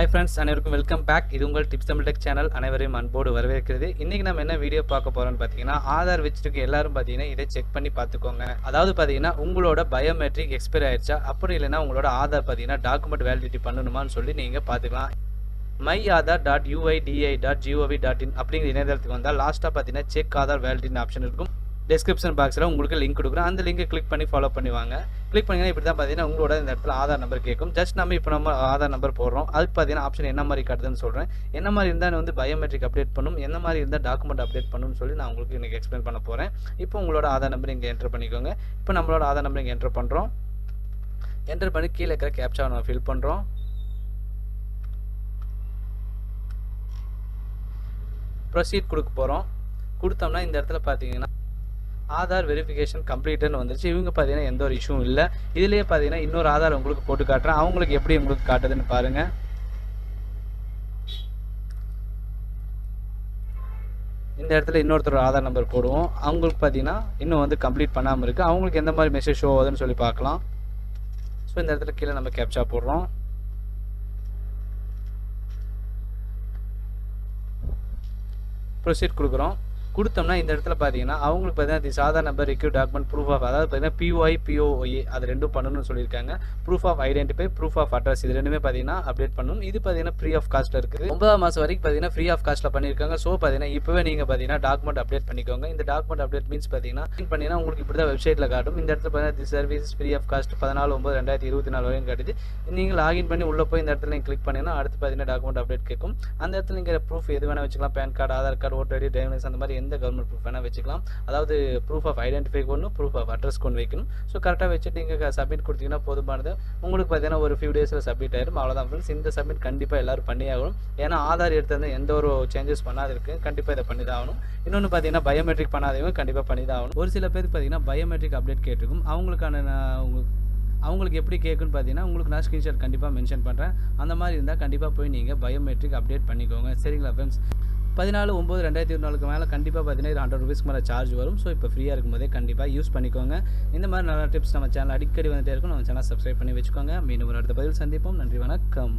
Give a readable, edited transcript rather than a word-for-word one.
Hi friends, அனைவருக்கும் welcome back. இது உங்கள் டிப்ஸ் தமிழ் டெக் சேனல். அனைவரையும் அன்போடு வரவேற்கிறது. இன்றைக்கி நம்ம என்ன வீடியோ பார்க்க போகிறோம்னு பார்த்தீங்கன்னா, ஆதார் வச்சுருக்கு எல்லாரும் பார்த்தீங்கன்னா இதை செக் பண்ணி பார்த்துக்கோங்க. அதாவது பார்த்தீங்கன்னா உங்களோட பயோமெட்ரிக் எக்ஸ்பைரி ஆயிடுச்சா, அப்படி இல்லைன்னா உங்களோட ஆதார் பார்த்தீங்கன்னா டாக்குமெண்ட் வேலிடிட்டி பண்ணணுமான்னு சொல்லி நீங்கள் பார்த்துக்கலாம். myAadhar.uidi.gov.in அப்படிங்கிற இணையதளத்துக்கு வந்தால் லாஸ்ட்டாக பார்த்தீங்கன்னா செக் ஆதார் வேலிடிட்டின்னு ஆப்ஷன் இருக்கும். டிஸ்கிரிப்ஷன் பாக்ஸில் உங்களுக்கு லிங்க் கொடுக்குறேன். அந்த லிங்கை கிளிக் பண்ணி ஃபாலோ பண்ணுவாங்க. கிளிக் பண்ணிங்கன்னா இப்படி தான் பார்த்தீங்கன்னா உங்களோட இந்த இடத்துல ஆதார் நம்பர் கேட்கும். ஜஸ்ட் நம்ம ஆதார் நம்பர் போடுறோம். அதுக்கு பார்த்தீங்கன்னா ஆப்ஷன் என்ன மாதிரி காட்டுதுன்னு சொல்கிறேன். என்ன மாதிரி இருந்தால் வந்து பயோமெட்ரிக் அப்டேட் பண்ணும், என்ன மாதிரி இருந்தால் டாக்குமெண்ட் அப்டேட் பண்ணணும்னு சொல்லி நான் உங்களுக்கு இன்றைக்கி எக்ஸ்பிளைன் பண்ண போகிறேன். இப்போ உங்களோட ஆதார் நம்பர் இங்கே என்ட்ரு பண்ணிக்கோங்க. இப்போ நம்மளோட ஆதார் நம்பர் இங்கே என்ட்ரு பண்ணுறோம். என்ட்ரு பண்ணி கீழே இருக்கிற கேப்சாவை நம்ம ஃபில் பண்ணுறோம். ப்ரொசீட் கொடுக்க போகிறோம். கொடுத்தோம்னா இந்த இடத்துல பார்த்தீங்கன்னா ஆதார் வெரிஃபிகேஷன் கம்ப்ளீட்டுன்னு வந்துருச்சு. இவங்க பார்த்தீங்கன்னா எந்த ஒரு இஷ்யூவும் இல்லை. இதுலேயே பார்த்தீங்கன்னா இன்னொரு ஆதார் உங்களுக்கு போட்டு காட்டுறேன். அவங்களுக்கு எப்படி உங்களுக்கு காட்டுதுன்னு பாருங்கள். இந்த இடத்துல இன்னொருத்தர் ஆதார் நம்பர் போடுவோம். அவங்களுக்கு பார்த்தீங்கன்னா இன்னும் வந்து கம்ப்ளீட் பண்ணாமல் இருக்குது. அவங்களுக்கு எந்த மாதிரி மெசேஜ் ஷோ ஆகுதுன்னு சொல்லி பார்க்கலாம். ஸோ இந்த இடத்துல கீழே நம்ம கேப்சா போடுறோம். ப்ரொசீட் கொடுக்குறோம். கொடுத்தோம்னா இந்த இடத்துல பார்த்தீங்கன்னா அவங்களுக்கு பார்த்தீங்கன்னா the Aadhaar number require document proof of, அதாவது பார்த்தீங்கன்னா POI அது ரெண்டும் பண்ணணும்னு சொல்லியிருக்காங்க. Proof of identify, proof of address, இது ரெண்டுமே பார்த்தீங்கன்னா அப்டேட் பண்ணணும். இது பார்த்தீங்கன்னா ஃப்ரீ ஆஃப் காஸ்ட்டில் இருக்குது. 9ஆம் மாதம் வரைக்கும் பார்த்தீங்கன்னா ஃப்ரீ ஆஃப் காஸ்ட்டில் பண்ணியிருக்காங்க. ஸோ பார்த்தீங்கன்னா இப்போவே நீங்கள் பார்த்தீங்கன்னா டாக்குமெண்ட் அப்டேட் பண்ணிக்கோங்க. இந்த டாக்குமெண்ட் அப்டேட் மீன்ஸ் பார்த்தீங்கன்னா உங்களுக்கு இப்படி தான் வெப்சைட்டில் காட்டும். இந்த இடத்துல பார்த்தீங்கன்னா the service free of cost 14/9/2024 வரைக்கும் காட்டுது. நீங்கள் லாகின் பண்ணி உள்ளே போய் இந்த இடத்துல நீங்கள் கிளிக் பண்ணிங்கன்னா அடுத்து பார்த்தீங்கன்னா டாக்குமெண்ட் அப்டேட் கேட்கும். அந்த இடத்துல நீங்கள் ப்ரூஃப் எது வேணால் வச்சுக்கலாம். PAN card, Aadhaar card, voter ID, driving licence, அந்த மாதிரி எந்த கவர்மெண்ட் ப்ரூஃப் வேணால் வச்சுக்கலாம். அதாவது ப்ரூஃப் ஆஃப் ஐடென்டிஃபைக்கு ஒன்று, ப்ரூஃப் ஆஃப் அட்ரஸ்க்கு ஒன்று வைக்கணும். ஸோ கரெக்டாக வச்சுட்டு நீங்கள் சப்மிட் கொடுத்தீங்கன்னா போதுமானது. உங்களுக்கு பார்த்தீங்கன்னா ஒரு ஃபியூ டேஸில் சப்மிட் ஆயிடும். அவ்வளோதான் ஃப்ரெண்ட்ஸ். இந்த சப்மிட் கண்டிப்பாக எல்லோரும் பண்ணி ஆகணும். ஏன்னா ஆதார் எடுத்து எந்த ஒரு சேஞ்சஸ் பண்ணாது இருக்குது, கண்டிப்பாக இதை பண்ணி தான் ஆகணும். இன்னொன்று பார்த்தீங்கன்னா பயோமெட்ரிக் பண்ணாதவங்க கண்டிப்பாக பண்ணி தான் ஆகணும். ஒரு சில பேருக்கு பார்த்தீங்கன்னா பயோமெட்ரிக் அப்டேட் கேட்டிருக்கும். அவங்களுக்கு எப்படி கேட்குன்னு பார்த்தீங்கன்னா உங்களுக்கு நான் ஸ்க்ரீன்ஷாட் கண்டிப்பாக மென்ஷன் பண்ணுறேன். அந்த மாதிரி இருந்தால் கண்டிப்பாக போய் நீங்கள் பயோமெட்ரிக் அப்டேட் பண்ணிக்கோங்க. சரிங்களா ஃப்ரெண்ட்ஸ்? 14/9/2024 மேலே கண்டிப்பாக பார்த்தீங்கன்னா ₹100 மேலே சார்ஜ் வரும். ஸோ இப்போ ஃப்ரீயாக இருக்கும்போதே கண்டிப்பாக யூஸ் பண்ணிக்கோங்க. இந்த மாதிரி நல்ல டிப்ஸ் நம்ம சேனல் அடிக்கடி வந்துட்டே இருக்கும். நம்ம சேனல் சப்ஸ்கிரைப் பண்ணி வச்சுக்கோங்க. மீண்டும் ஒரு அடுத்த பதிவில் சந்திப்போம். நன்றி, வணக்கம்.